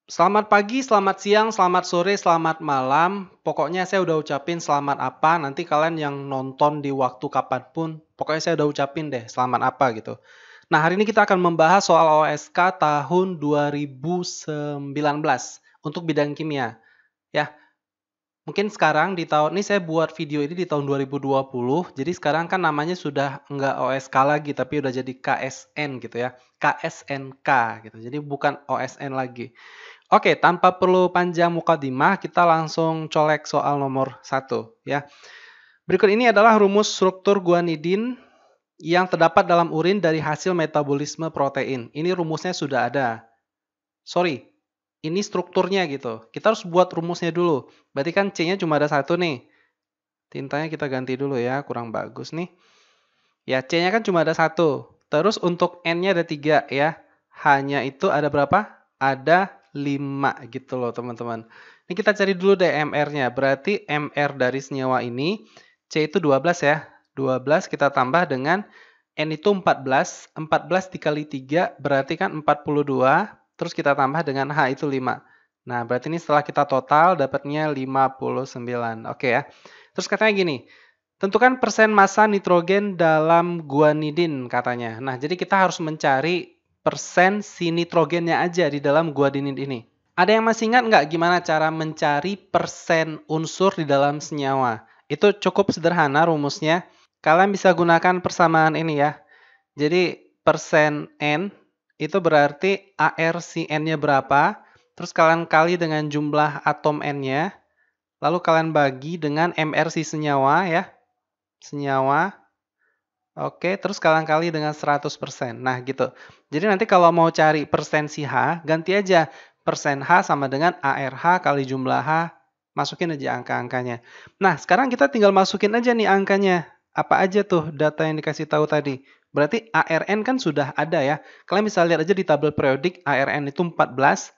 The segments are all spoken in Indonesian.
Selamat pagi, selamat siang, selamat sore, selamat malam. Pokoknya saya udah ucapin selamat apa, nanti kalian yang nonton di waktu kapanpun, pokoknya saya udah ucapin deh selamat apa gitu. Nah, hari ini kita akan membahas soal OSK tahun 2019 untuk bidang kimia. Ya, mungkin sekarang di tahun ini saya buat video ini di tahun 2020, jadi sekarang kan namanya sudah nggak OSK lagi, tapi udah jadi KSN gitu ya, KSNK gitu, jadi bukan OSN lagi. Oke, tanpa perlu panjang mukadimah, kita langsung colek soal nomor satu ya. Berikut ini adalah rumus struktur guanidin yang terdapat dalam urin dari hasil metabolisme protein. Ini rumusnya sudah ada. Sorry, ini strukturnya gitu. Kita harus buat rumusnya dulu. Berarti kan C-nya cuma ada satu nih. Tintanya kita ganti dulu ya, kurang bagus nih. Ya, C-nya kan cuma ada satu. Terus untuk N-nya ada 3 ya. H-nya itu ada berapa? Ada 5 gitu loh teman-teman. Ini kita cari dulu deh MR-nya. Berarti MR dari senyawa ini, C itu 12 ya. 12 kita tambah dengan N itu 14. 14 dikali 3 berarti kan 42. Terus kita tambah dengan H itu 5. Nah, berarti ini setelah kita total dapatnya 59. Oke ya. Terus katanya gini, tentukan persen massa nitrogen dalam guanidin katanya. Nah, jadi kita harus mencari persen si nitrogennya aja di dalam guanidin ini. Ada yang masih ingat nggak gimana cara mencari persen unsur di dalam senyawa? Itu cukup sederhana rumusnya. Kalian bisa gunakan persamaan ini ya. Jadi persen N itu berarti AR si N-nya berapa, terus kalian kali dengan jumlah atom N-nya, lalu kalian bagi dengan MR si senyawa ya. Senyawa. Oke, terus kalian kali dengan 100%. Nah, gitu. Jadi nanti kalau mau cari persen si H, ganti aja. Persen H sama dengan ARH kali jumlah H. Masukin aja angka-angkanya. Nah, sekarang kita tinggal masukin aja nih angkanya. Apa aja tuh data yang dikasih tahu tadi. Berarti ARN kan sudah ada ya. Kalian bisa lihat aja di tabel periodik ARN itu 14.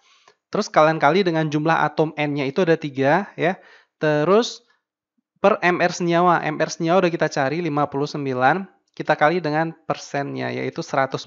Terus kalian kali dengan jumlah atom N-nya itu ada 3 ya. Terus per MR senyawa. MR senyawa udah kita cari 59. Kita kali dengan persennya, yaitu 100%.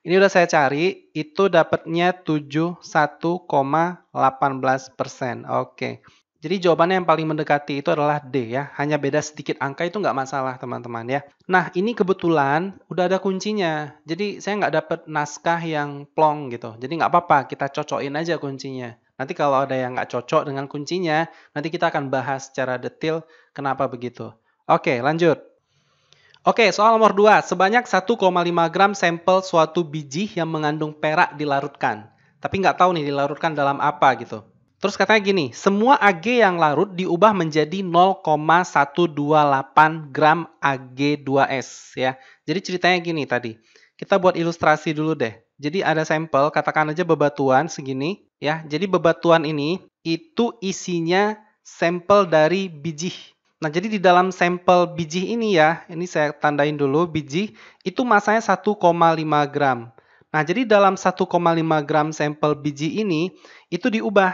Ini udah saya cari, itu dapatnya 71,18%. Oke. Jadi jawabannya yang paling mendekati itu adalah D ya. Hanya beda sedikit angka itu nggak masalah teman-teman ya. Nah ini kebetulan udah ada kuncinya. Jadi saya nggak dapat naskah yang plong gitu. Jadi nggak apa-apa, kita cocokin aja kuncinya. Nanti kalau ada yang nggak cocok dengan kuncinya, nanti kita akan bahas secara detail kenapa begitu. Oke, lanjut. Oke, soal nomor 2. Sebanyak 1,5 gram sampel suatu biji yang mengandung perak dilarutkan. Tapi nggak tahu nih dilarutkan dalam apa gitu. Terus katanya gini, semua Ag yang larut diubah menjadi 0,128 gram Ag2S ya. Jadi ceritanya gini tadi. Kita buat ilustrasi dulu deh. Jadi ada sampel, katakan aja bebatuan segini ya. Jadi bebatuan ini itu isinya sampel dari biji. Nah, jadi di dalam sampel biji ini ya, ini saya tandain dulu, biji itu masanya 1,5 gram. Nah, jadi dalam 1,5 gram sampel biji ini, itu diubah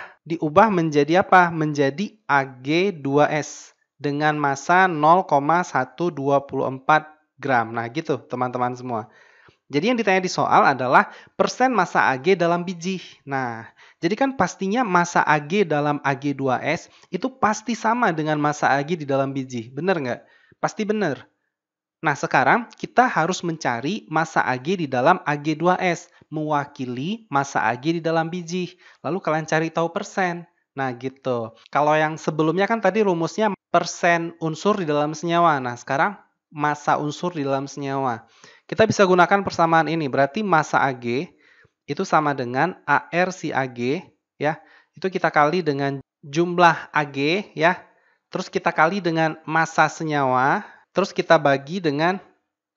menjadi apa? Menjadi Ag2S dengan massa 0,124 gram. Nah, gitu teman-teman semua. Jadi yang ditanya di soal adalah persen massa Ag dalam biji. Nah, jadi kan pastinya massa Ag dalam Ag2S itu pasti sama dengan massa Ag di dalam biji. Benar nggak? Pasti benar. Nah, sekarang kita harus mencari massa Ag di dalam Ag2S. Mewakili massa Ag di dalam biji. Lalu kalian cari tahu persen. Nah, gitu. Kalau yang sebelumnya kan tadi rumusnya persen unsur di dalam senyawa. Nah, sekarang massa unsur di dalam senyawa. Kita bisa gunakan persamaan ini. Berarti massa Ag itu sama dengan AR si Ag ya. Itu kita kali dengan jumlah Ag ya. Terus kita kali dengan massa senyawa, terus kita bagi dengan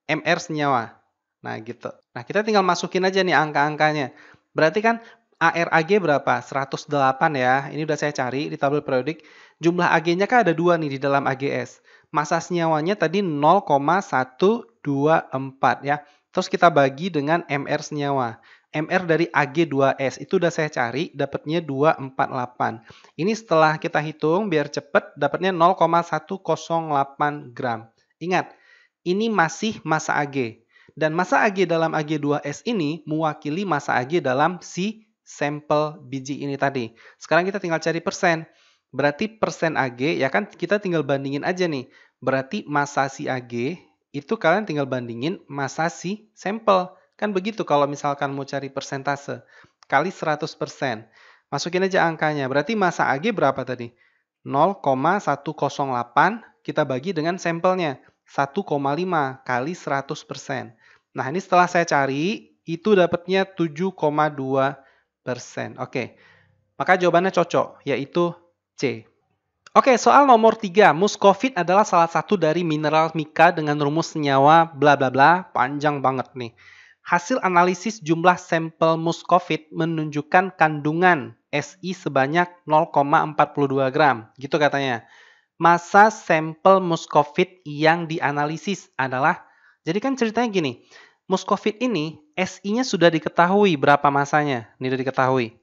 MR senyawa. Nah, gitu. Nah, kita tinggal masukin aja nih angka-angkanya. Berarti kan AR Ag berapa? 108 ya. Ini udah saya cari di tabel periodik. Jumlah Ag-nya kan ada 2 nih di dalam Ags. Massa senyawanya tadi 0,124 ya. Terus kita bagi dengan MR senyawa. MR dari Ag2S itu udah saya cari, dapatnya 248. Ini setelah kita hitung biar cepat dapatnya 0,108 gram. Ingat, ini masih massa Ag. Dan massa Ag dalam Ag2S ini mewakili massa Ag dalam si sampel biji ini tadi. Sekarang kita tinggal cari persen. Berarti persen Ag, ya kan kita tinggal bandingin aja nih. Berarti massa si Ag, itu kalian tinggal bandingin massa si sampel. Kan begitu kalau misalkan mau cari persentase. Kali 100%. Masukin aja angkanya. Berarti massa Ag berapa tadi? 0,108 kita bagi dengan sampelnya. 1,5 kali 100%. Nah, ini setelah saya cari, itu dapatnya 7,2%. Oke, maka jawabannya cocok, yaitu C. Oke, soal nomor 3. Muskovit adalah salah satu dari mineral mika dengan rumus senyawa bla bla bla. Panjang banget nih. Hasil analisis jumlah sampel muskovit menunjukkan kandungan Si sebanyak 0,42 gram. Gitu katanya. Massa sampel muskovit yang dianalisis adalah, jadi kan ceritanya gini, muskovit ini Si-nya sudah diketahui berapa massanya. Ini sudah diketahui.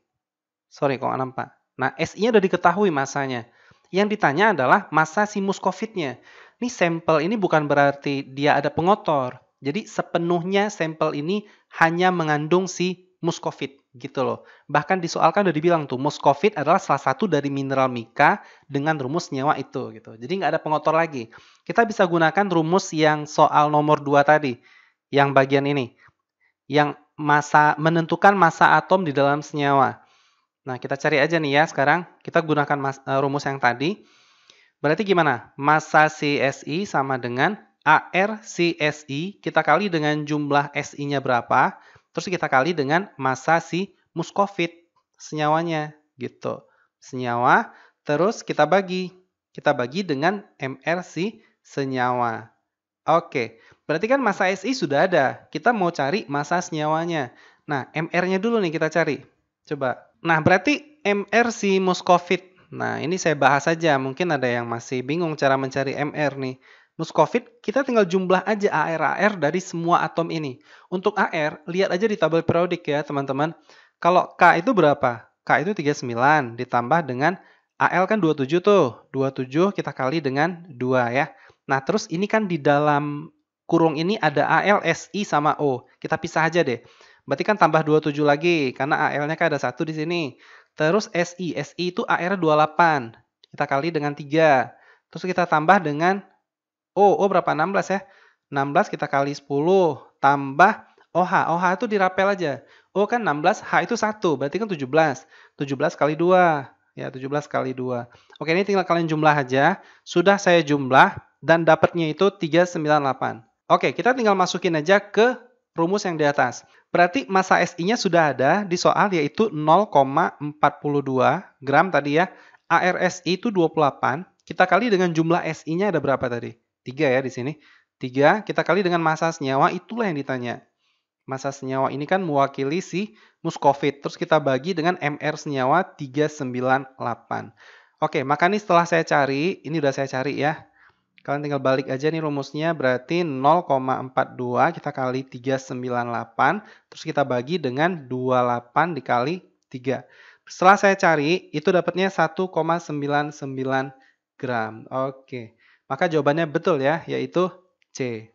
Sorry kok nggak nampak. Nah, Si-nya sudah diketahui massanya. Yang ditanya adalah massa si muskovitnya. Ini sampel ini bukan berarti dia ada pengotor. Jadi sepenuhnya sampel ini hanya mengandung si muskovit gitu loh. Bahkan di soal kan udah dibilang tuh, muskovit adalah salah satu dari mineral mika dengan rumus senyawa itu gitu. Jadi nggak ada pengotor lagi. Kita bisa gunakan rumus yang soal nomor 2 tadi, yang bagian ini, yang menentukan massa atom di dalam senyawa. Nah, kita cari aja nih ya sekarang. Kita gunakan rumus yang tadi. Berarti gimana? Massa CSI sama dengan AR CSI, kita kali dengan jumlah Si-nya berapa, terus kita kali dengan massa si muskovit senyawanya gitu. Senyawa, terus kita bagi. Kita bagi dengan Mr si senyawa. Oke, berarti kan massa Si sudah ada. Kita mau cari massa senyawanya. Nah, Mr-nya dulu nih kita cari. Coba. Nah, berarti Mr si muskovit. Nah, ini saya bahas saja. Mungkin ada yang masih bingung cara mencari Mr nih. Muskovit, kita tinggal jumlah aja AR dari semua atom ini. Untuk AR, lihat aja di tabel periodik ya, teman-teman. Kalau K itu berapa? K itu 39, ditambah dengan Al kan 27 tuh. 27 kita kali dengan 2 ya. Nah, terus ini kan di dalam kurung ini ada Al, Si, sama O. Kita pisah aja deh. Berarti kan tambah 27 lagi, karena Al-nya kan ada 1 di sini. Terus Si itu AR 28. Kita kali dengan 3. Terus kita tambah dengan O berapa? 16 ya. 16 kita kali 10 tambah OH. OH itu dirapel aja. O kan 16, H itu 1, berarti kan 17. 17 kali 2. Ya, 17 kali 2. Oke, ini tinggal kalian jumlah aja. Sudah saya jumlah dan dapatnya itu 398. Oke, kita tinggal masukin aja ke rumus yang di atas. Berarti massa Si-nya sudah ada di soal, yaitu 0,42 gram tadi ya. ARSI itu 28. Kita kali dengan jumlah Si-nya ada berapa tadi? 3 ya di sini. 3 kita kali dengan massa senyawa, itulah yang ditanya. Massa senyawa ini kan mewakili si muskovit. Terus kita bagi dengan Mr senyawa 398. Oke, maka nih setelah saya cari, ini udah saya cari ya. Kalian tinggal balik aja nih rumusnya, berarti 0,42 kita kali 398, terus kita bagi dengan 28 dikali 3. Setelah saya cari, itu dapatnya 1,99 gram. Oke, maka jawabannya betul ya, yaitu C.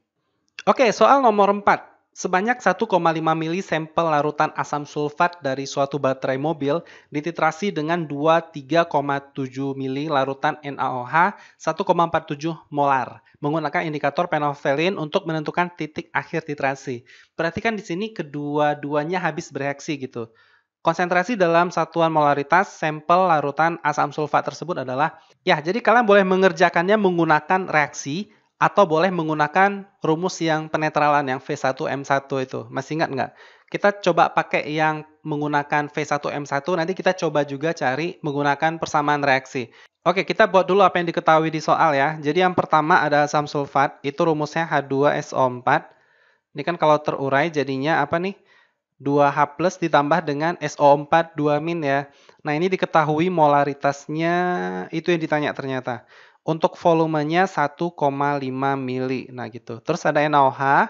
Oke, soal nomor 4. Sebanyak 1,5 mili sampel larutan asam sulfat dari suatu baterai mobil dititrasi dengan 23,7 mili larutan NaOH 1,47 molar menggunakan indikator penoftelin untuk menentukan titik akhir titrasi. Perhatikan di sini kedua-duanya habis bereaksi gitu. Konsentrasi dalam satuan molaritas sampel larutan asam sulfat tersebut adalah, ya jadi kalian boleh mengerjakannya menggunakan reaksi atau boleh menggunakan rumus yang penetralan yang V1M1 itu. Masih ingat nggak? Kita coba pakai yang menggunakan V1M1, nanti kita coba juga cari menggunakan persamaan reaksi. Oke, kita buat dulu apa yang diketahui di soal ya. Jadi yang pertama ada asam sulfat, itu rumusnya H2SO4. Ini kan kalau terurai jadinya apa nih? 2H plus ditambah dengan SO4 2- ya. Nah, ini diketahui molaritasnya, itu yang ditanya ternyata. Untuk volumenya 1,5 mili. Nah, gitu. Terus ada NaOH.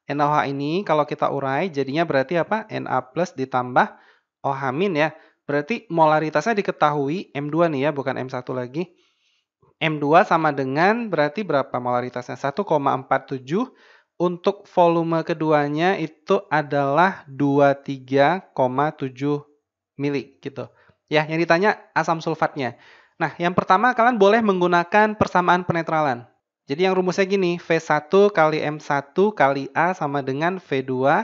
NaOH ini kalau kita urai jadinya berarti apa? Na plus ditambah OH min ya. Berarti molaritasnya diketahui M2 nih ya, bukan M1 lagi. M2 sama dengan berarti berapa molaritasnya? 1,47. Untuk volume keduanya itu adalah 23,7 mili gitu. Ya, yang ditanya asam sulfatnya. Nah, yang pertama kalian boleh menggunakan persamaan penetralan. Jadi yang rumusnya gini, V1 kali M1 kali A sama dengan V2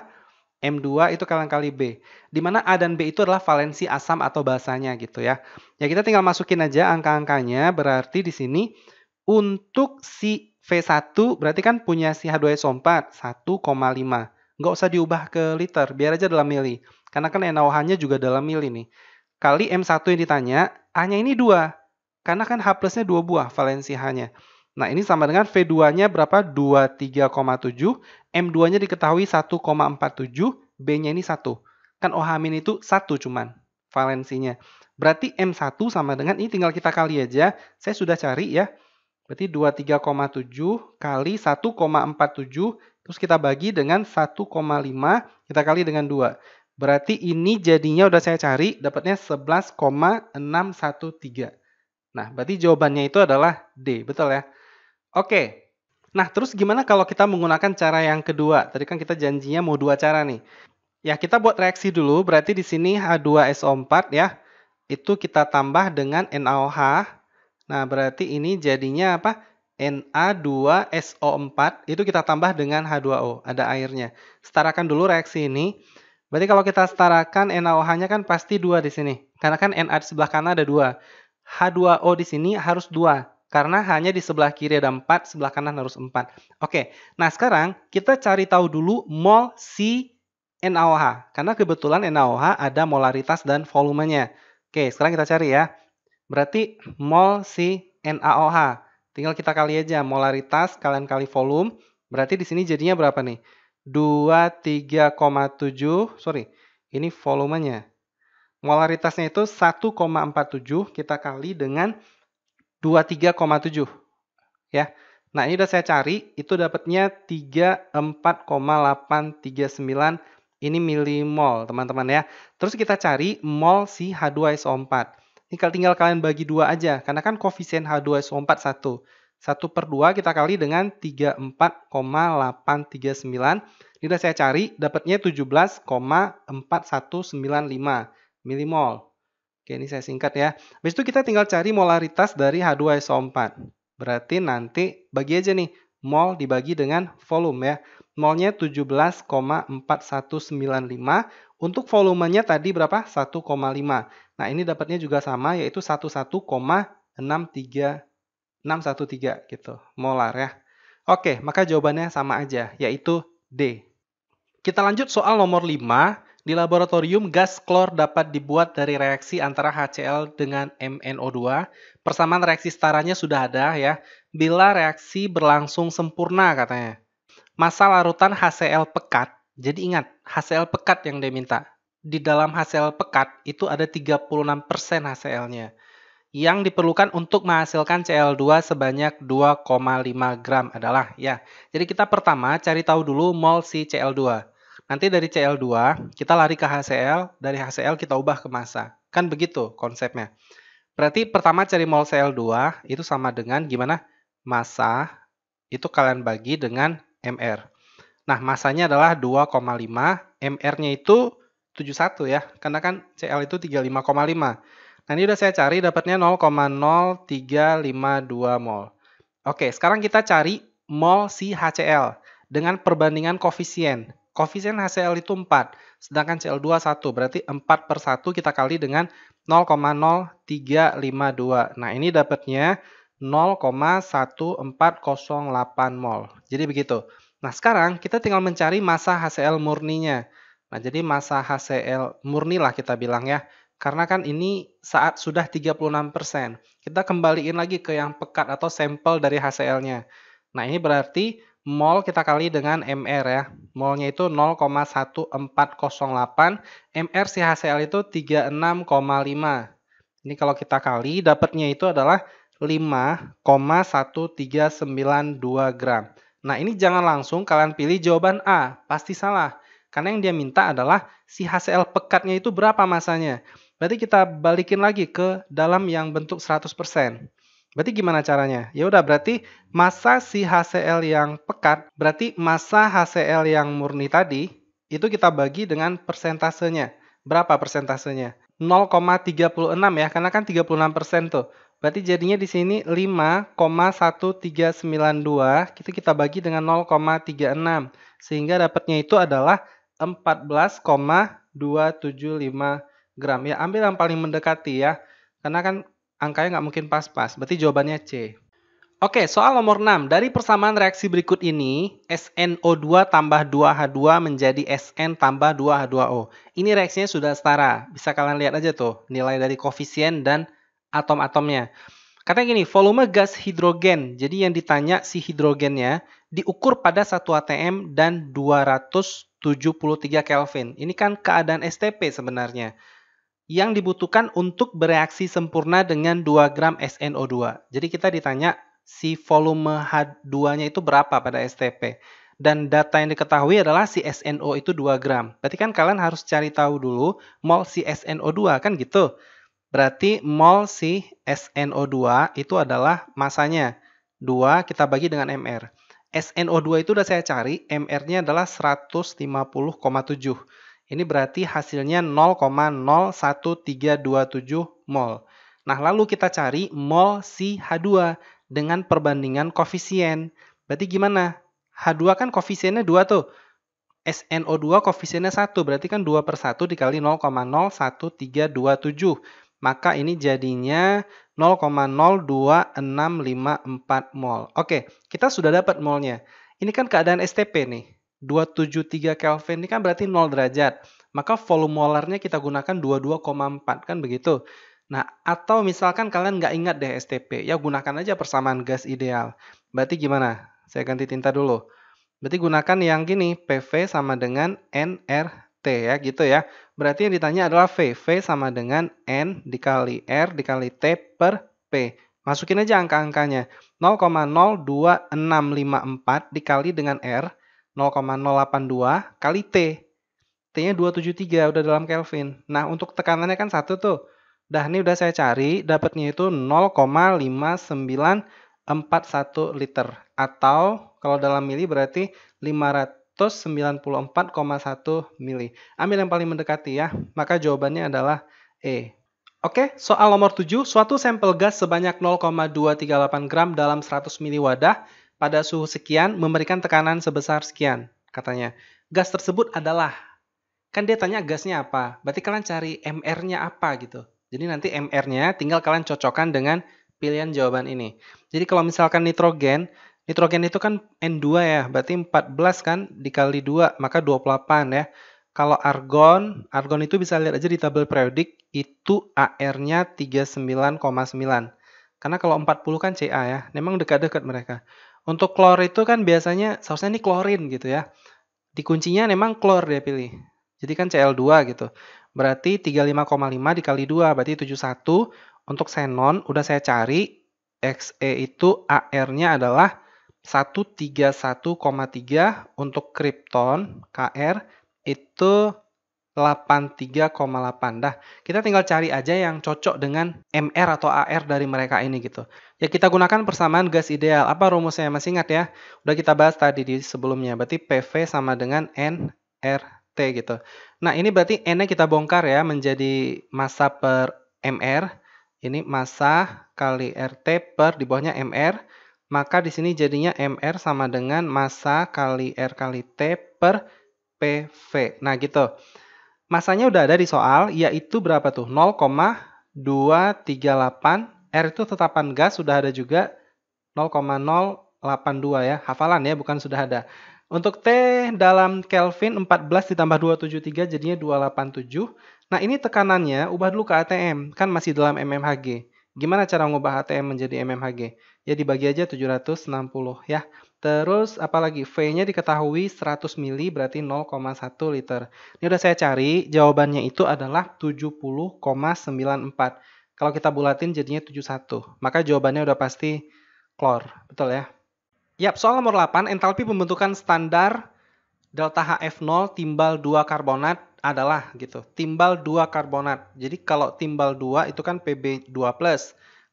M2 itu kali B. Di mana A dan B itu adalah valensi asam atau basanya gitu ya. Ya kita tinggal masukin aja angka-angkanya, berarti di sini untuk si V1 berarti kan punya si H2SO4 1,5. Nggak usah diubah ke liter, biar aja dalam mili. Karena kan NaOH-nya juga dalam mili nih. Kali M1 yang ditanya, A-nya ini 2. Karena kan H plusnya 2 buah valensi H-nya. Nah, ini sama dengan V2-nya berapa? 23,7. M2-nya diketahui 1,47. B-nya ini 1. Kan OH- itu 1 cuman valensinya. Berarti M1 sama dengan, ini tinggal kita kali aja. Saya sudah cari ya. Berarti 23,7 kali 1,47. Terus kita bagi dengan 1,5. Kita kali dengan 2. Berarti ini jadinya udah saya cari, dapatnya 11,613. Nah, berarti jawabannya itu adalah D, betul ya? Oke. Nah, terus gimana kalau kita menggunakan cara yang kedua? Tadi kan kita janjinya mau 2 cara nih. Ya, kita buat reaksi dulu, berarti di sini H2SO4 ya. Itu kita tambah dengan NaOH. Nah, berarti ini jadinya apa? Na2SO4 itu kita tambah dengan H2O, ada airnya. Setarakan dulu reaksi ini. Berarti kalau kita setarakan NaOH-nya kan pasti 2 di sini. Karena kan Na di sebelah kanan ada 2. H2O di sini harus 2. Karena hanya di sebelah kiri ada 4, sebelah kanan harus 4. Oke, nah sekarang kita cari tahu dulu mol si NaOH. Karena kebetulan NaOH ada molaritas dan volumenya. Oke, sekarang kita cari ya. Berarti mol si NaOH. Tinggal kita kali aja molaritas kalian kali volume. Berarti di sini jadinya berapa nih? 23,7, sorry, ini volumenya. Molaritasnya itu 1,47 kita kali dengan 23,7 ya. Nah, ini udah saya cari, itu dapatnya 34,839 ini milimol, teman-teman ya. Terus kita cari mol si H2SO4. Ini tinggal kalian bagi 2 aja, karena kan koefisien H2SO4 1. 1/2 kita kali dengan 34,839. Ini udah saya cari, dapatnya 17,4195 milimol. Oke, ini saya singkat ya. Habis itu kita tinggal cari molaritas dari H2SO4. Berarti nanti bagi aja nih, mol dibagi dengan volume ya. Molnya 17,4195. Untuk volumenya tadi berapa? 1,5. Nah, ini dapatnya juga sama, yaitu 11,613 gitu, molar ya. Oke, maka jawabannya sama aja, yaitu D. Kita lanjut soal nomor 5. Di laboratorium, gas klor dapat dibuat dari reaksi antara HCl dengan MnO2. Persamaan reaksi setaranya sudah ada ya. Bila reaksi berlangsung sempurna katanya. Massa larutan HCl pekat. Jadi ingat, HCl pekat yang dia minta. Di dalam HCl pekat itu ada 36% HCl-nya. Yang diperlukan untuk menghasilkan Cl2 sebanyak 2,5 gram adalah ya. Jadi kita pertama cari tahu dulu mol si Cl2. Nanti dari Cl2 kita lari ke HCl, dari HCl kita ubah ke massa. Kan begitu konsepnya. Berarti pertama cari mol Cl2 itu sama dengan gimana? Massa itu kalian bagi dengan Mr. Nah, massanya adalah 2,5, Mr-nya itu 71 ya. Karena kan Cl itu 35,5. Nah, ini udah saya cari, dapatnya 0,0352 mol. Oke, sekarang kita cari mol si HCl dengan perbandingan koefisien. Koefisien HCl itu 4, sedangkan Cl2 1. Berarti 4/1 kita kali dengan 0,0352. Nah, ini dapatnya 0,1408 mol. Jadi begitu. Nah, sekarang kita tinggal mencari massa HCl murninya. Nah, jadi massa HCl murni lah kita bilang ya. Karena kan ini saat sudah 36%. Kita kembaliin lagi ke yang pekat atau sampel dari HCl-nya. Nah, ini berarti mol kita kali dengan Mr ya. Molnya itu 0,1408. Mr si HCl itu 36,5. Ini kalau kita kali, dapatnya itu adalah 5,1392 gram. Nah, ini jangan langsung kalian pilih jawaban A. Pasti salah. Karena yang dia minta adalah si HCl pekatnya itu berapa masanya. Berarti kita balikin lagi ke dalam yang bentuk 100%. Berarti gimana caranya? Ya udah, berarti massa si HCl yang pekat, berarti massa HCl yang murni tadi, itu kita bagi dengan persentasenya. Berapa persentasenya? 0,36 ya, karena kan 36% tuh. Berarti jadinya di sini 5,1392, itu kita bagi dengan 0,36. Sehingga dapatnya itu adalah 14,275 gram. Ya, ambil yang paling mendekati ya. Karena kan angkanya nggak mungkin pas-pas. Berarti jawabannya C. Oke, soal nomor 6. Dari persamaan reaksi berikut ini, SnO2 tambah 2H2 menjadi Sn tambah 2H2O. Ini reaksinya sudah setara. Bisa kalian lihat aja tuh, nilai dari koefisien dan atom-atomnya. Katanya gini, volume gas hidrogen. Jadi yang ditanya si hidrogennya diukur pada 1 atm dan 273 Kelvin. Ini kan keadaan STP sebenarnya. Yang dibutuhkan untuk bereaksi sempurna dengan 2 gram SnO2. Jadi kita ditanya si volume H2-nya itu berapa pada STP. Dan data yang diketahui adalah si SnO itu 2 gram. Berarti kan kalian harus cari tahu dulu mol si SnO2 kan gitu. Berarti mol si SnO2 itu adalah masanya. 2 kita bagi dengan mR. SnO2 itu udah saya cari, mR-nya adalah 150,7. Ini berarti hasilnya 0,01327 mol. Nah, lalu kita cari mol si H2 dengan perbandingan koefisien. Berarti gimana? H2 kan koefisiennya 2 tuh. SnO2 koefisiennya 1, berarti kan 2 per 1 dikali 0,01327. Maka ini jadinya 0,02654 mol. Oke, kita sudah dapat molnya. Ini kan keadaan STP nih. 273 Kelvin ini kan berarti 0 derajat. Maka volume molarnya kita gunakan 22,4 kan begitu. Nah, atau misalkan kalian nggak ingat deh STP, ya gunakan aja persamaan gas ideal. Berarti gimana? Saya ganti tinta dulu. Berarti gunakan yang gini, PV sama dengan nRT ya, gitu ya. Berarti yang ditanya adalah V. V sama dengan N dikali R dikali T per P. Masukin aja angka-angkanya. 0,02654 dikali dengan R, 0,082 kali T. T-nya 273, udah dalam Kelvin. Nah, untuk tekanannya kan 1 tuh. Dah, ini udah saya cari, dapatnya itu 0,5941 liter. Atau, kalau dalam mili berarti 594,1 mili. Ambil yang paling mendekati ya, maka jawabannya adalah E. Oke, soal nomor 7. Suatu sampel gas sebanyak 0,238 gram dalam 100 mili wadah pada suhu sekian memberikan tekanan sebesar sekian, katanya. Gas tersebut adalah, kan dia tanya gasnya apa, berarti kalian cari MR-nya apa gitu. Jadi nanti MR-nya tinggal kalian cocokkan dengan pilihan jawaban ini. Jadi kalau misalkan nitrogen itu kan N2 ya, berarti 14 kan dikali 2, maka 28 ya. Kalau argon itu bisa lihat aja di tabel periodik, itu AR-nya 39,9. Karena kalau 40 kan Ca ya, memang dekat-dekat mereka. Untuk klor itu kan biasanya, seharusnya ini klorin gitu ya. Di kuncinya memang klor dia pilih. Jadi kan Cl2 gitu. Berarti 35,5 dikali 2, berarti 71. Untuk xenon, udah saya cari. Xe itu AR-nya adalah 131,3. Untuk krypton, Kr, itu 83,8. Dah, kita tinggal cari aja yang cocok dengan MR atau AR dari mereka ini gitu. Ya, kita gunakan persamaan gas ideal. Apa rumusnya? Masih ingat ya? Udah kita bahas tadi di sebelumnya. Berarti PV sama dengan nRT gitu. Nah, ini berarti N-nya kita bongkar ya menjadi massa per MR. Ini massa kali RT per di bawahnya MR. Maka di sini jadinya MR sama dengan massa kali R kali T per PV. Nah, gitu. Masanya udah ada di soal, yaitu berapa tuh? 0,238. R itu tetapan gas, sudah ada juga 0,082 ya. Hafalan ya, bukan sudah ada. Untuk T dalam Kelvin 14 ditambah 273 jadinya 287. Nah, ini tekanannya ubah dulu ke ATM, kan masih dalam mmHg. Gimana cara mengubah ATM menjadi mmHg? Ya dibagi aja 760 ya. Terus apalagi V-nya diketahui 100 mili berarti 0,1 liter. Ini udah saya cari, jawabannya itu adalah 70,94. Kalau kita bulatin jadinya 71. Maka jawabannya udah pasti klor, betul ya? Yap, soal nomor 8, entalpi pembentukan standar delta HF0 timbal 2 karbonat adalah gitu. Timbal 2 karbonat. Jadi kalau timbal 2 itu kan Pb2+.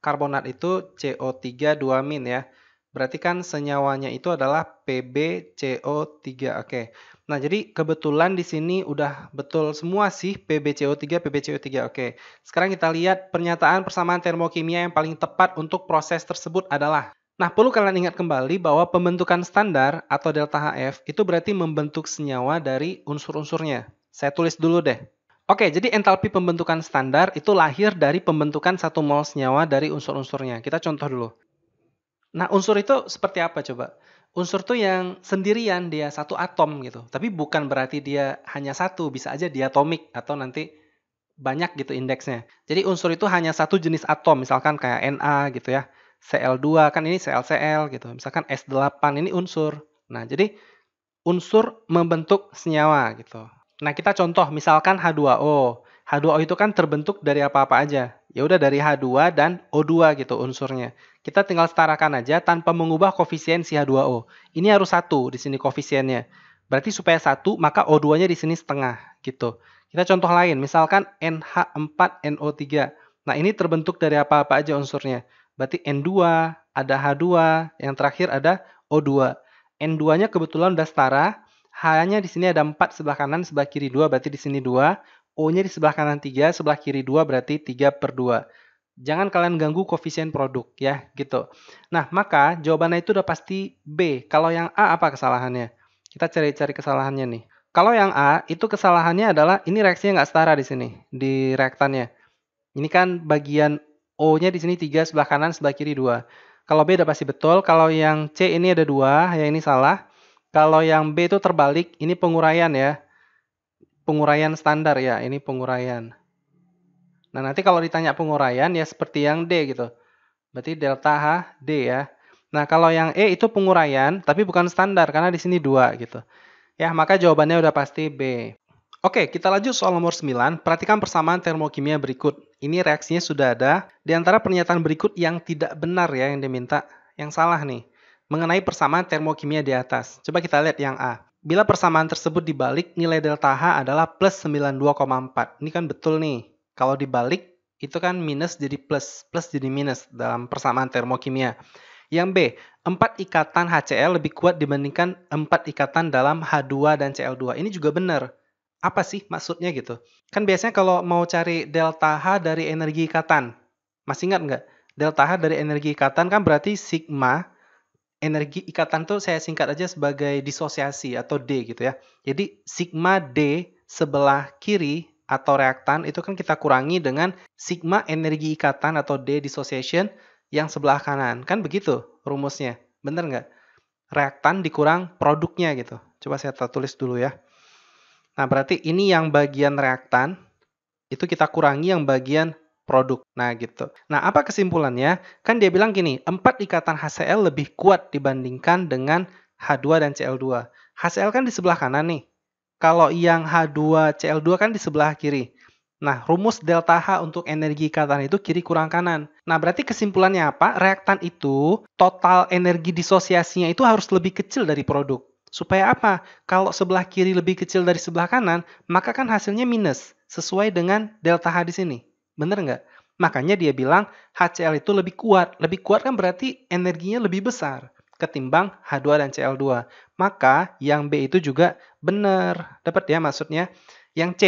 Karbonat itu CO3 2- ya. Berarti kan senyawanya itu adalah PbCO3. Oke. Nah, jadi kebetulan di sini udah betul semua sih PbCO3, PbCO3. Oke. Sekarang kita lihat pernyataan persamaan termokimia yang paling tepat untuk proses tersebut adalah. Nah, perlu kalian ingat kembali bahwa pembentukan standar atau delta HF itu berarti membentuk senyawa dari unsur-unsurnya. Saya tulis dulu deh. Oke, jadi entalpi pembentukan standar itu lahir dari pembentukan 1 mol senyawa dari unsur-unsurnya. Kita contoh dulu. Nah, unsur itu seperti apa coba? Unsur tuh yang sendirian dia satu atom gitu. Tapi bukan berarti dia hanya satu, bisa aja diatomik atau nanti banyak gitu indeksnya. Jadi unsur itu hanya satu jenis atom, misalkan kayak Na gitu ya. Cl2 kan ini ClCl gitu. Misalkan S8 ini unsur. Nah, jadi unsur membentuk senyawa gitu. Nah, kita contoh misalkan H2O. H2O itu kan terbentuk dari apa-apa aja. Ya udah dari H2 dan O2 gitu unsurnya. Kita tinggal setarakan aja tanpa mengubah koefisien si H2O. Ini harus 1 di sini koefisiennya. Berarti supaya 1 maka O2-nya di sini setengah gitu. Kita contoh lain, misalkan NH4NO3. Nah, ini terbentuk dari apa-apa aja unsurnya. Berarti N2, ada H2, yang terakhir ada O2. N2-nya kebetulan udah setara. H-nya di sini ada 4 sebelah kanan, sebelah kiri 2, berarti di sini 2. O-nya di sebelah kanan 3, sebelah kiri 2, berarti 3/2. Jangan kalian ganggu koefisien produk, ya, gitu. Nah, maka jawabannya itu udah pasti B. Kalau yang A apa kesalahannya? Kita cari-cari kesalahannya nih. Kalau yang A, itu kesalahannya adalah ini reaksinya nggak setara di sini, di reaktannya. Ini kan bagian O-nya di sini 3, sebelah kanan, sebelah kiri 2. Kalau B udah pasti betul. Kalau yang C ini ada 2, ya ini salah. Kalau yang B itu terbalik, ini penguraian ya. Penguraian standar ya, ini penguraian. Nah, nanti kalau ditanya penguraian ya seperti yang D gitu. Berarti delta H D ya. Nah, kalau yang E itu penguraian, tapi bukan standar karena di sini 2 gitu. Ya, maka jawabannya udah pasti B. Oke, kita lanjut soal nomor 9. Perhatikan persamaan termokimia berikut. Ini reaksinya sudah ada. Di antara pernyataan berikut yang tidak benar ya yang diminta. Yang salah nih. Mengenai persamaan termokimia di atas. Coba kita lihat yang A. Bila persamaan tersebut dibalik, nilai delta H adalah plus 92,4. Ini kan betul nih. Kalau dibalik, itu kan minus jadi plus. Plus jadi minus dalam persamaan termokimia. Yang B, 4 ikatan HCl lebih kuat dibandingkan 4 ikatan dalam H2 dan Cl2. Ini juga benar. Apa sih maksudnya gitu? Kan biasanya kalau mau cari delta H dari energi ikatan, masih ingat nggak? Delta H dari energi ikatan kan berarti sigma, energi ikatan tuh saya singkat aja sebagai disosiasi atau D gitu ya. Jadi sigma D sebelah kiri atau reaktan itu kan kita kurangi dengan sigma energi ikatan atau D dissociation yang sebelah kanan. Kan begitu rumusnya. Bener nggak? Reaktan dikurang produknya gitu. Coba saya tulis dulu ya. Nah, berarti ini yang bagian reaktan, itu kita kurangi yang bagian produk. Nah, gitu. Nah, apa kesimpulannya? Kan dia bilang gini, 4 ikatan HCl lebih kuat dibandingkan dengan H2 dan Cl2. HCl kan di sebelah kanan nih. Kalau yang H2, Cl2 kan di sebelah kiri. Nah, rumus delta H untuk energi ikatan itu kiri kurang kanan. Nah, berarti kesimpulannya apa? Reaktan itu, total energi disosiasinya itu harus lebih kecil dari produk. Supaya apa? Kalau sebelah kiri lebih kecil dari sebelah kanan, maka kan hasilnya minus. Sesuai dengan delta H di sini. Bener nggak? Makanya dia bilang HCl itu lebih kuat. Lebih kuat kan berarti energinya lebih besar ketimbang H2 dan Cl2. Maka yang B itu juga benar. Dapat ya maksudnya? Yang C,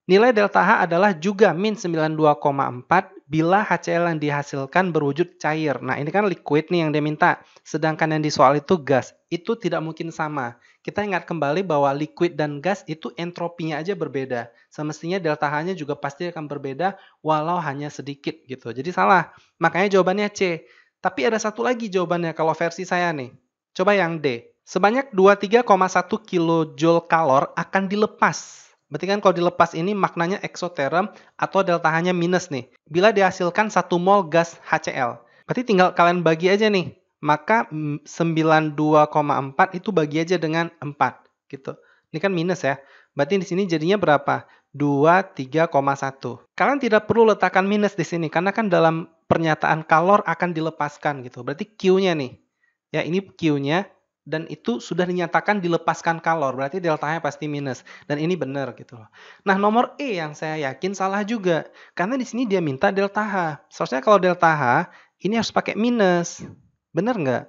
nilai delta H adalah juga min 92,4 bila HCl yang dihasilkan berwujud cair. Nah, ini kan liquid nih yang dia minta. Sedangkan yang di soal itu gas. Itu tidak mungkin sama. Kita ingat kembali bahwa liquid dan gas itu entropinya aja berbeda. Semestinya delta H-nya juga pasti akan berbeda walau hanya sedikit gitu. Jadi salah. Makanya jawabannya C. Tapi ada satu lagi jawabannya kalau versi saya nih. Coba yang D. Sebanyak 23,1 kJ kalor akan dilepas. Berarti kan kalau dilepas ini maknanya eksoterm atau delta H-nya minus nih. Bila dihasilkan 1 mol gas HCl. Berarti tinggal kalian bagi aja nih. Maka 92,4 itu bagi aja dengan 4 gitu. Ini kan minus ya. Berarti di sini jadinya berapa? 23,1. Kalian tidak perlu letakkan minus di sini karena kan dalam pernyataan kalor akan dilepaskan gitu. Berarti Q-nya nih. Ya, ini Q-nya. Dan itu sudah dinyatakan dilepaskan kalor, berarti delta-nya pasti minus. Dan ini benar gitu loh. Nah, nomor E yang saya yakin salah juga. Karena di sini dia minta delta H. Seharusnya kalau delta H, ini harus pakai minus. Benar nggak?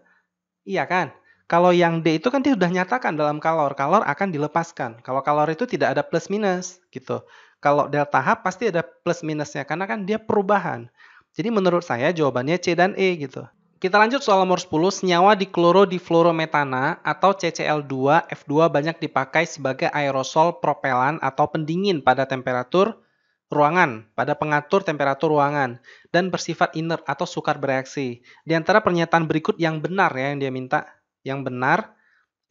Iya kan? Kalau yang D itu kan dia sudah nyatakan dalam kalor, kalor akan dilepaskan. Kalau kalor itu tidak ada plus minus gitu. Kalau delta H pasti ada plus minusnya karena kan dia perubahan. Jadi menurut saya jawabannya C dan E gitu. Kita lanjut soal nomor 10, senyawa diklorodifluorometana atau CCl2, F2 banyak dipakai sebagai aerosol propelan atau pendingin pada temperatur ruangan, pada pengatur temperatur ruangan, dan bersifat inert atau sukar bereaksi. Di antara pernyataan berikut yang benar ya yang dia minta, yang benar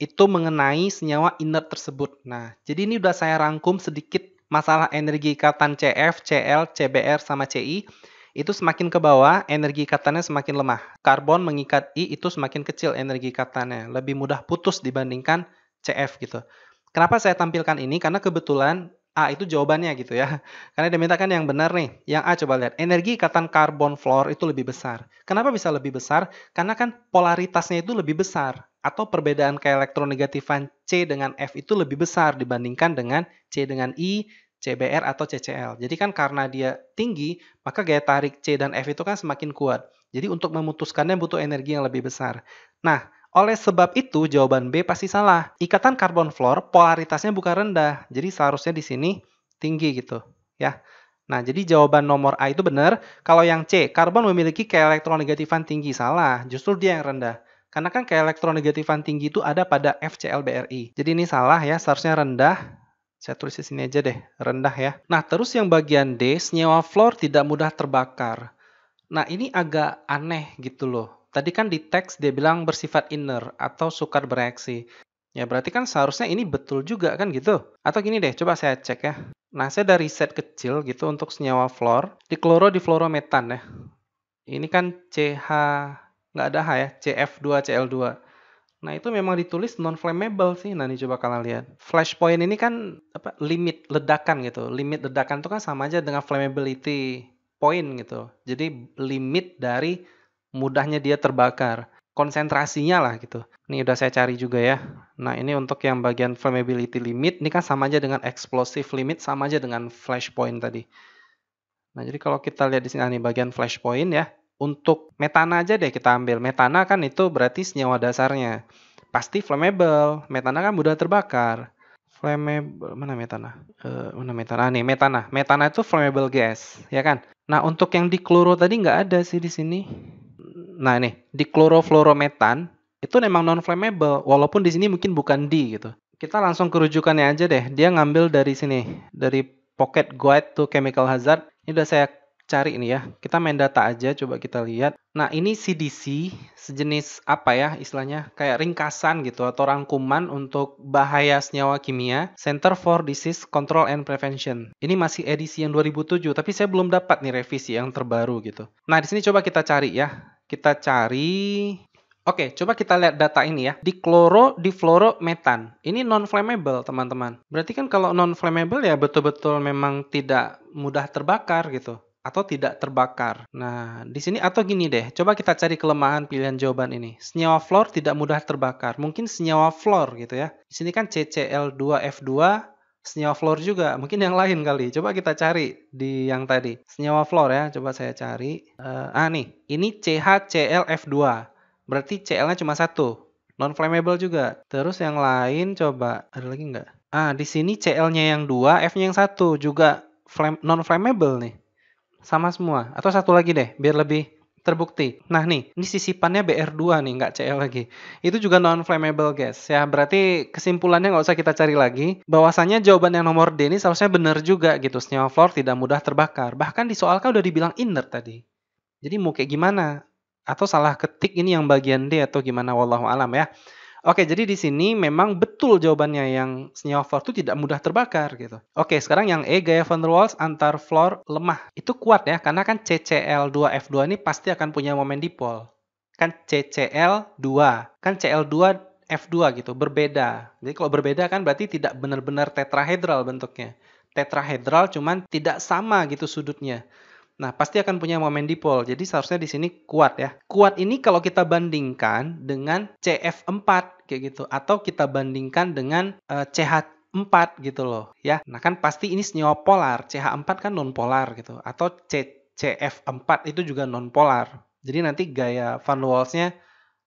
itu mengenai senyawa inert tersebut. Nah, jadi ini udah saya rangkum sedikit masalah energi ikatan CF, Cl, CBr, sama Ci. Itu semakin ke bawah, energi ikatannya semakin lemah. Karbon mengikat I itu semakin kecil energi ikatannya. Lebih mudah putus dibandingkan CF gitu. Kenapa saya tampilkan ini? Karena kebetulan A itu jawabannya gitu ya. Karena dia minta kan yang benar nih. Yang A coba lihat. Energi ikatan karbon fluor itu lebih besar. Kenapa bisa lebih besar? Karena kan polaritasnya itu lebih besar. Atau perbedaan keelektronegatifan C dengan F itu lebih besar dibandingkan dengan C dengan I, CBr atau CCl. Jadi kan karena dia tinggi, maka gaya tarik C dan F itu kan semakin kuat. Jadi untuk memutuskannya butuh energi yang lebih besar. Nah, oleh sebab itu, jawaban B pasti salah. Ikatan karbon fluor polaritasnya bukan rendah. Jadi seharusnya di sini tinggi gitu, ya. Nah, jadi jawaban nomor A itu benar. Kalau yang C, karbon memiliki keelektronegatifan tinggi, salah. Justru dia yang rendah. Karena kan keelektronegatifan tinggi itu ada pada FClBrI. Jadi ini salah ya, seharusnya rendah. Saya tulis di sini aja deh, rendah ya. Nah, terus yang bagian D, senyawa fluor tidak mudah terbakar. Nah, ini agak aneh gitu loh. Tadi kan di teks dia bilang bersifat inert atau sukar bereaksi. Ya, berarti kan seharusnya ini betul juga kan gitu. Atau gini deh, coba saya cek ya. Nah, saya ada riset kecil gitu untuk senyawa fluor. Diklorodifluorometan ya. Ini kan CH, nggak ada H ya, CF2Cl2. Nah, itu memang ditulis non-flammable sih. Nah, ini coba kalian lihat. Flash point ini kan apa, limit ledakan gitu. Limit ledakan itu kan sama aja dengan flammability point gitu. Jadi limit dari mudahnya dia terbakar. Konsentrasinya lah gitu. Ini udah saya cari juga ya. Nah, ini untuk yang bagian flammability limit, ini kan sama aja dengan explosive limit, sama aja dengan flash point tadi. Nah, jadi kalau kita lihat di sini nih bagian flash point ya. Untuk metana aja deh kita ambil. Metana kan itu berarti senyawa dasarnya. Pasti flammable. Metana kan mudah terbakar. Flammable, mana metana? Mana metana? Nih, metana. Metana itu flammable gas, ya kan? Nah, untuk yang dikloro tadi nggak ada sih di sini. Nah, nih, diklorofluorometan itu memang non-flammable, walaupun di sini mungkin bukan D gitu. Kita langsung ke rujukannya aja deh. Dia ngambil dari sini, dari Pocket Guide to Chemical Hazard. Ini udah saya cari ini ya. Kita main data aja, coba kita lihat. Nah, ini CDC, sejenis apa ya istilahnya? Kayak ringkasan gitu atau rangkuman untuk bahaya senyawa kimia, Center for Disease Control and Prevention. Ini masih edisi yang 2007, tapi saya belum dapat nih revisi yang terbaru gitu. Nah, di sini coba kita cari ya. Kita cari. Oke, coba kita lihat data ini ya. Difluorometan. Ini non-flammable, teman-teman. Berarti kan kalau non-flammable ya betul-betul memang tidak mudah terbakar gitu. Atau tidak terbakar. Nah, di sini atau gini deh. Coba kita cari kelemahan pilihan jawaban ini. Senyawa fluor tidak mudah terbakar. Mungkin senyawa fluor gitu ya. Di sini kan CCl2F2, senyawa fluor juga. Mungkin yang lain kali. Coba kita cari di yang tadi. Senyawa fluor ya. Coba saya cari. Nih. Ini CHClF2. Berarti Cl-nya cuma satu. Non-flammable juga. Terus yang lain coba. Ada lagi nggak? Di sini Cl-nya yang 2, F-nya yang 1. Juga non-flammable nih. Sama semua. Atau satu lagi deh, biar lebih terbukti. Nah nih, ini sisipannya Br2 nih, nggak Cl lagi. Itu juga non-flammable gas. Ya, berarti kesimpulannya nggak usah kita cari lagi. Bahwasannya jawaban yang nomor D ini seharusnya benar juga gitu. Senyawa fluor tidak mudah terbakar. Bahkan di soal kan udah dibilang inert tadi. Jadi mau kayak gimana? Atau salah ketik ini yang bagian D atau gimana, wallahu alam ya. Oke, jadi di sini memang betul jawabannya yang senyawa fluor itu tidak mudah terbakar gitu. Oke, sekarang yang E, gaya van der Waals antar fluor lemah. Itu kuat ya, karena kan CCl2F2 ini pasti akan punya momen dipol. Kan CCl2, kan Cl2F2 gitu, berbeda. Jadi kalau berbeda kan berarti tidak benar-benar tetrahedral bentuknya. Tetrahedral cuman tidak sama gitu sudutnya. Nah, pasti akan punya momen dipol. Jadi seharusnya di sini kuat ya. Kuat ini kalau kita bandingkan dengan CF4 kayak gitu, atau kita bandingkan dengan CH4 gitu loh ya. Nah, kan pasti ini senyawa polar. CH4 kan non polar gitu, atau CF4 itu juga non polar. Jadi nanti gaya van der Waals-nya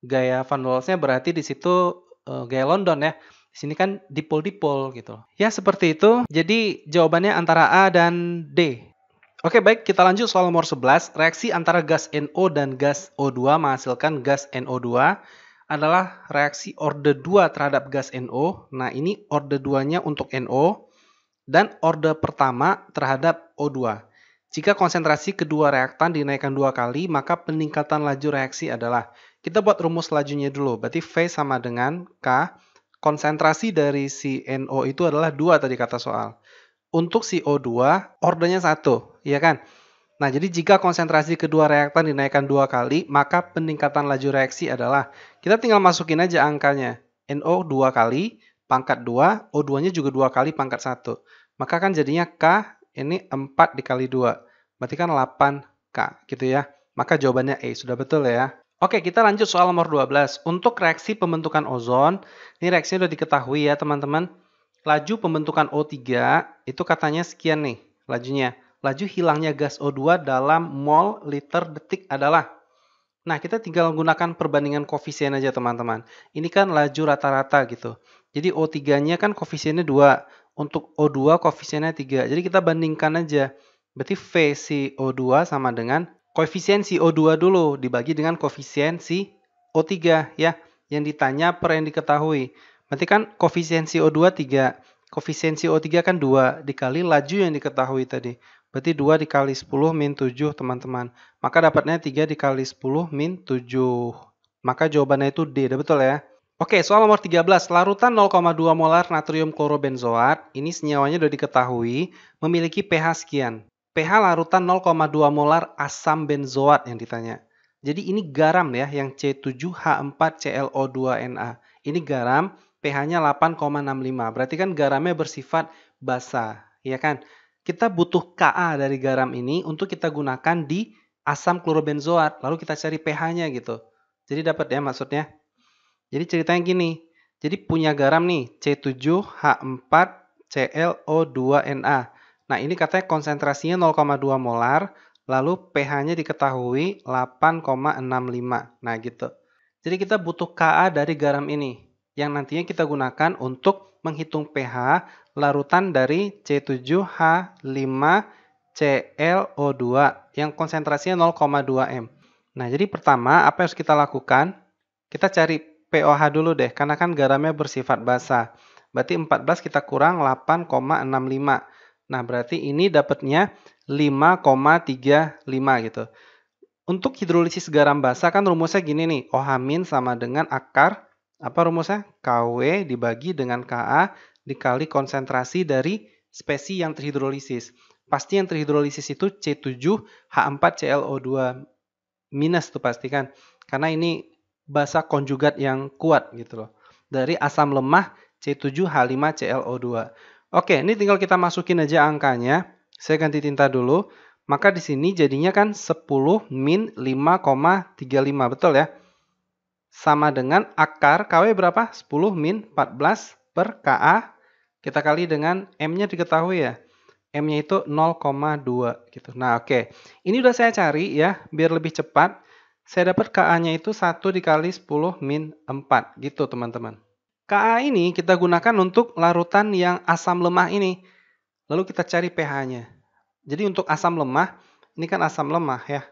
gaya Van Wallace-nya berarti di situ gaya London ya. Di sini kan dipol-dipol gitu. Ya, seperti itu. Jadi jawabannya antara A dan D. Oke, baik, kita lanjut soal nomor 11. Reaksi antara gas NO dan gas O2 menghasilkan gas NO2 adalah reaksi orde 2 terhadap gas NO. Nah, ini orde 2-nya untuk NO dan orde pertama terhadap O2. Jika konsentrasi kedua reaktan dinaikkan 2 kali, maka peningkatan laju reaksi adalah, kita buat rumus lajunya dulu, berarti V sama dengan K, konsentrasi dari si NO itu adalah 2 tadi kata soal. Untuk si O2, ordenya 1, ya kan? Nah, jadi jika konsentrasi kedua reaktan dinaikkan 2 kali, maka peningkatan laju reaksi adalah, kita tinggal masukin aja angkanya. NO 2 kali, pangkat 2, O2-nya juga 2 kali, pangkat 1. Maka kan jadinya K ini 4 dikali 2. Berarti kan 8K gitu ya. Maka jawabannya E, sudah betul ya. Oke, kita lanjut soal nomor 12. Untuk reaksi pembentukan ozon, ini reaksinya sudah diketahui ya teman-teman. Laju pembentukan O3 itu katanya sekian nih lajunya. Laju hilangnya gas O2 dalam mol liter detik adalah. Nah, kita tinggal gunakan perbandingan koefisien aja teman-teman. Ini kan laju rata-rata gitu. Jadi O3-nya kan koefisiennya 2. Untuk O2 koefisiennya 3. Jadi kita bandingkan aja. Berarti V si O2 sama dengan koefisien si O2 dulu dibagi dengan koefisien si O3 ya. Yang ditanya per yang diketahui. Berarti kan koefisien si O2 3. Koefisien si O3 kan 2 dikali laju yang diketahui tadi. Berarti 2 dikali 10 min 7 teman-teman. Maka dapatnya 3 dikali 10 min 7. Maka jawabannya itu D, udah betul ya? Oke, soal nomor 13. Larutan 0,2 molar natrium klorobenzoat, ini senyawanya sudah diketahui, memiliki pH sekian. pH larutan 0,2 molar asam benzoat yang ditanya. Jadi ini garam ya, yang C7H4ClO2Na. Ini garam, pH-nya 8,65. Berarti kan garamnya bersifat basa, ya kan? Kita butuh Ka dari garam ini untuk kita gunakan di asam klorobenzoat. Lalu kita cari pH-nya gitu. Jadi dapat ya maksudnya. Jadi ceritanya gini. Jadi punya garam nih C7H4ClO2Na. Nah ini katanya konsentrasinya 0,2 molar. Lalu pH-nya diketahui 8,65. Nah gitu. Jadi kita butuh Ka dari garam ini. Yang nantinya kita gunakan untuk menghitung pH larutan dari C7H5ClO2 yang konsentrasinya 0,2 m. Nah, jadi pertama apa yang harus kita lakukan? Kita cari pOH dulu deh, karena kan garamnya bersifat basa. Berarti 14 kita kurang 8,65. Nah, berarti ini dapatnya 5,35 gitu. Untuk hidrolisis garam basa kan rumusnya gini nih, OH- sama dengan akar, apa rumusnya? KW dibagi dengan Ka dikali konsentrasi dari spesi yang terhidrolisis. Pasti yang terhidrolisis itu C7H4ClO2 minus tuh pasti kan. Karena ini basa konjugat yang kuat gitu loh. Dari asam lemah C7H5ClO2. Oke, ini tinggal kita masukin aja angkanya. Saya ganti tinta dulu. Maka di sini jadinya kan 10 min 5,35, betul ya? Sama dengan akar KW berapa? 10 min 14 per Ka. Kita kali dengan M-nya diketahui ya. M-nya itu 0,2 gitu. Nah, oke. Ini udah saya cari ya, biar lebih cepat. Saya dapat Ka-nya itu 1 dikali 10 min 4 gitu, teman-teman. Ka ini kita gunakan untuk larutan yang asam lemah ini. Lalu kita cari pH-nya. Jadi untuk asam lemah, ini kan asam lemah ya.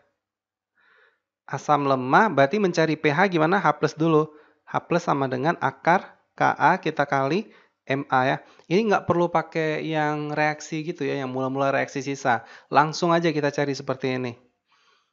Asam lemah berarti mencari pH gimana? H+ dulu. H+ sama dengan akar Ka kita kali Ma ya. Ini nggak perlu pakai yang reaksi gitu ya, yang mula-mula reaksi sisa. Langsung aja kita cari seperti ini.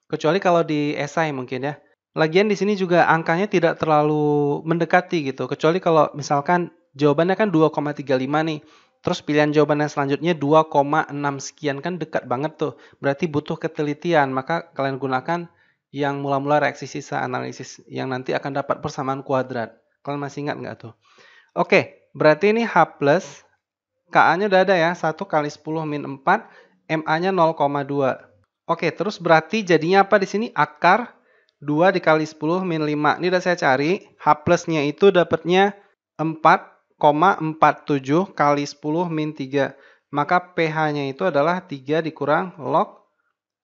Kecuali kalau di esai mungkin ya. Lagian di sini juga angkanya tidak terlalu mendekati gitu. Kecuali kalau misalkan jawabannya kan 2,35 nih. Terus pilihan jawabannya selanjutnya 2,6 sekian, kan dekat banget tuh. Berarti butuh ketelitian. Maka kalian gunakan yang mula-mula reaksi sisa analisis yang nanti akan dapat persamaan kuadrat. Kalian masih ingat nggak tuh? Oke, berarti ini H+, Ka-nya udah ada ya, 1 kali 10 min 4, Ma-nya 0,2. Oke, terus berarti jadinya apa di sini? Akar 2 dikali 10 min 5. Ini udah saya cari, H+-nya itu dapatnya 4,47 kali 10 min 3. Maka pH-nya itu adalah 3 dikurang log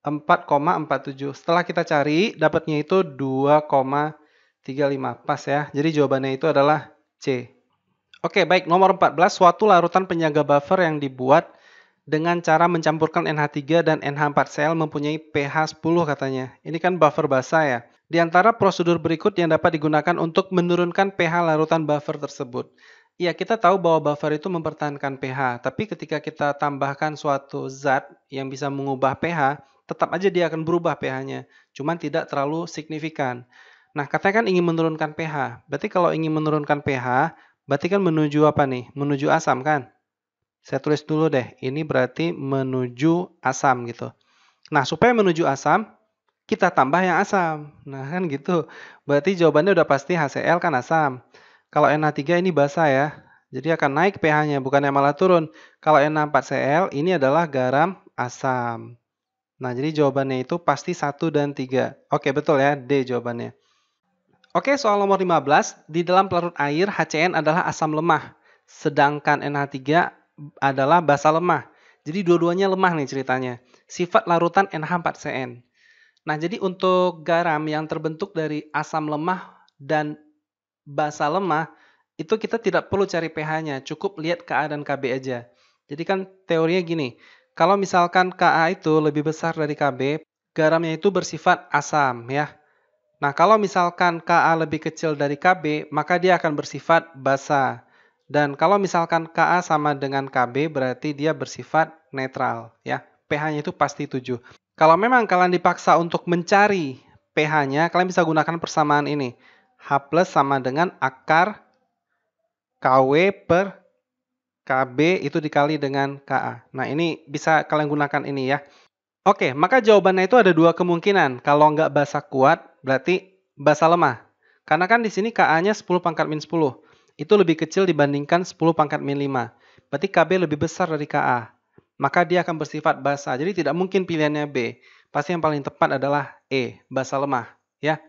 4,47. Setelah kita cari, dapatnya itu 2,3. 35 pas ya. Jadi jawabannya itu adalah C. Oke, baik. Nomor 14, suatu larutan penyaga buffer yang dibuat dengan cara mencampurkan NH3 dan NH4Cl mempunyai pH 10 katanya. Ini kan buffer basa ya. Di antara prosedur berikut yang dapat digunakan untuk menurunkan pH larutan buffer tersebut. Ya, kita tahu bahwa buffer itu mempertahankan pH, tapi ketika kita tambahkan suatu zat yang bisa mengubah pH, tetap aja dia akan berubah pH-nya, cuman tidak terlalu signifikan. Nah, katanya kan ingin menurunkan pH. Berarti kalau ingin menurunkan pH, berarti kan menuju apa nih? Menuju asam kan? Saya tulis dulu deh, ini berarti menuju asam gitu. Nah, supaya menuju asam, kita tambah yang asam. Nah, kan gitu. Berarti jawabannya udah pasti HCl kan asam. Kalau NH3 ini basa ya. Jadi akan naik pH-nya, bukannya malah turun. Kalau NH4Cl ini adalah garam asam. Nah, jadi jawabannya itu pasti 1 dan 3. Oke, betul ya, D jawabannya. Oke, soal nomor 15. Di dalam pelarut air, HCN adalah asam lemah. Sedangkan NH3 adalah basa lemah. Jadi dua-duanya lemah nih ceritanya. Sifat larutan NH4CN. Nah, jadi untuk garam yang terbentuk dari asam lemah dan basa lemah, itu kita tidak perlu cari pH-nya, cukup lihat Ka dan Kb aja. Jadi kan teorinya gini, kalau misalkan Ka itu lebih besar dari Kb, garamnya itu bersifat asam ya. Nah, kalau misalkan Ka lebih kecil dari Kb, maka dia akan bersifat basa. Dan kalau misalkan Ka sama dengan Kb, berarti dia bersifat netral ya. pH-nya itu pasti 7. Kalau memang kalian dipaksa untuk mencari pH-nya, kalian bisa gunakan persamaan ini. H plus sama dengan akar KW per KB itu dikali dengan Ka. Nah, ini bisa kalian gunakan ini ya. Oke, maka jawabannya itu ada dua kemungkinan. Kalau nggak basa kuat, berarti basa lemah. Karena kan di sini Ka-nya 10 pangkat min 10. Itu lebih kecil dibandingkan 10 pangkat min 5. Berarti Kb lebih besar dari Ka. Maka dia akan bersifat basa. Jadi tidak mungkin pilihannya B. Pasti yang paling tepat adalah E, basa lemah. Ya.